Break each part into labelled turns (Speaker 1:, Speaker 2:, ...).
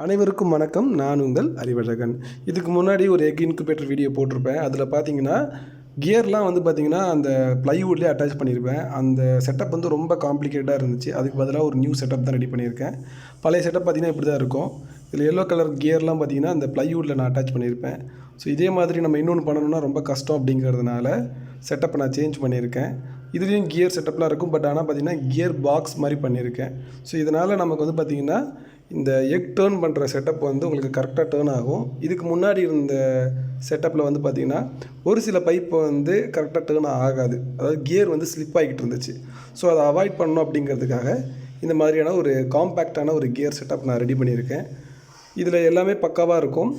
Speaker 1: அனைவருக்கும் வணக்கம். நான் உங்கள் அறிவழகன். இதுக்கு முன்னாடி ஒரு எக் இன்குபேட்டர் வீடியோ போட்டிருப்பேன். அதில் பார்த்தீங்கன்னா கியர்லாம் வந்து பார்த்திங்கன்னா அந்த ப்ளைவுட்லேயே அட்டாச் பண்ணியிருப்பேன். அந்த செட்டப் வந்து ரொம்ப காம்ப்ளிகேட்டாக இருந்துச்சு. அதுக்கு பதிலாக ஒரு நியூ செட்டப் தான் ரெடி பண்ணியிருக்கேன். பழைய செட்டப் பார்த்திங்கன்னா இப்படி தான் இருக்கும். இதில் எல்லோ கலர் கியர்லாம் பார்த்திங்கன்னா அந்த ப்ளைவுட்டில் நான் அட்டாச் பண்ணியிருப்பேன். ஸோ இதே மாதிரி நம்ம இன்னொன்று பண்ணணும்னா ரொம்ப கஷ்டம் அப்படிங்கிறதுனால செட்டப்பை நான் சேஞ்ச் பண்ணியிருக்கேன். இதுலேயும் கியர் செட்டப்லாம் இருக்கும். பட் ஆனால் பார்த்திங்கன்னா கியர் பாக்ஸ் மாதிரி பண்ணியிருக்கேன். ஸோ இதனால் நமக்கு வந்து பார்த்திங்கன்னா இந்த எக் டேர்ன் பண்ணுற செட்டப் வந்து உங்களுக்கு கரெக்டாக டேர்ன் ஆகும். இதுக்கு முன்னாடி இருந்த செட்டப்பில் வந்து பார்த்திங்கன்னா ஒரு சில பைப்பை வந்து கரெக்டாக டேர்ன் ஆகாது. அதாவது கியர் வந்து ஸ்லிப் ஆகிட்டு இருந்துச்சு. ஸோ அதை அவாய்ட் பண்ணணும் அப்படிங்கிறதுக்காக இந்த மாதிரியான ஒரு காம்பேக்டான ஒரு கியர் செட்டப் நான் ரெடி பண்ணியிருக்கேன். இதில் எல்லாமே பக்காவாக இருக்கும்.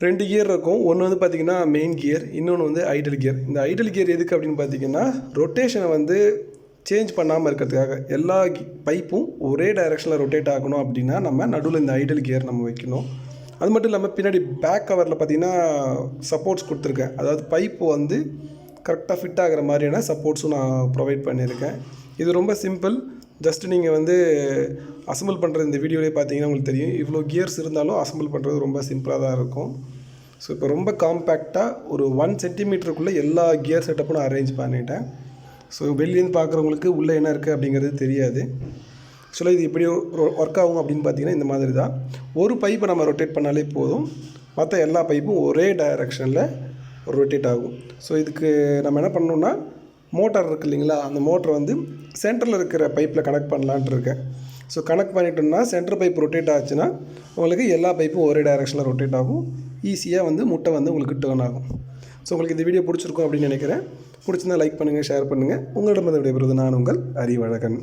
Speaker 1: 2 கியர் இருக்கும். ஒன்று வந்து பார்த்திங்கன்னா மெயின் கியர், இன்னொன்று வந்து ஐடல் கியர். இந்த ஐடல் கியர் எதுக்கு அப்படின்னு பார்த்திங்கன்னா ரொட்டேஷனை வந்து சேஞ்ச் பண்ணாமல் இருக்கிறதுக்காக. எல்லா பைப்பும் ஒரே டைரெக்ஷனில் ரொட்டேட் ஆகணும் அப்படின்னா நம்ம நடுவில் இந்த ஐடல் கியர் நம்ம வைக்கணும். அது மட்டும் இல்லாமல் பின்னாடி பேக் கவரில் பார்த்திங்கன்னா சப்போர்ட்ஸ் கொடுத்துருக்கேன். அதாவது பைப்பு வந்து கரெக்டாக ஃபிட் ஆகிற மாதிரியான சப்போர்ட்ஸும் நான் ப்ரொவைட் பண்ணியிருக்கேன். இது ரொம்ப சிம்பிள். ஜஸ்ட்டு நீங்கள் வந்து அசம்பிள் பண்ணுற இந்த வீடியோவிலே பார்த்தீங்கன்னா உங்களுக்கு தெரியும். இவ்வளோ கியர்ஸ் இருந்தாலும் அசம்பிள் பண்ணுறது ரொம்ப சிம்பிளாக தான் இருக்கும். ஸோ இப்போ ரொம்ப காம்பேக்டாக ஒரு 1 சென்டிமீட்டருக்குள்ளே எல்லா கியர் செட்டப்பும் நான் அரேஞ்ச் பண்ணிட்டேன். ஸோ வெளிலேருந்து பார்க்குறவங்களுக்கு உள்ளே என்ன இருக்குது அப்படிங்கிறது தெரியாது. ஆக்சுவலாக இது எப்படி ஒர்க் ஆகும் அப்படின்னு பார்த்தீங்கன்னா இந்த மாதிரி தான். ஒரு பைப்பை நம்ம ரொட்டேட் பண்ணாலே போதும், மற்ற எல்லா பைப்பும் ஒரே டைரெக்ஷனில் ரொட்டேட் ஆகும். ஸோ இதுக்கு நம்ம என்ன பண்ணணுன்னா மோட்டார் இருக்குது இல்லைங்களா, அந்த மோட்டரை வந்து சென்டரில் இருக்கிற பைப்பில் கனெக்ட் பண்ணலான்ட்டு இருக்கேன். ஸோ கனெக்ட் பண்ணிட்டோம்னா சென்டர் பைப் ரொட்டேட் ஆச்சுன்னா உங்களுக்கு எல்லா பைப்பும் ஒரே டைரெக்ஷனில் ரொட்டேட் ஆகும். ஈஸியாக வந்து முட்டை வந்து உங்களுக்கு டேர்ன் ஆகும். ஸோ உங்களுக்கு இந்த வீடியோ பிடிச்சிருக்கும் அப்படின்னு நினைக்கிறேன். பிடிச்சிருந்தால் லைக் பண்ணுங்கள், ஷேர் பண்ணுங்கள். உங்களிடமிருந்து விடைபெறுவது நான் உங்கள் அறிவழகன்.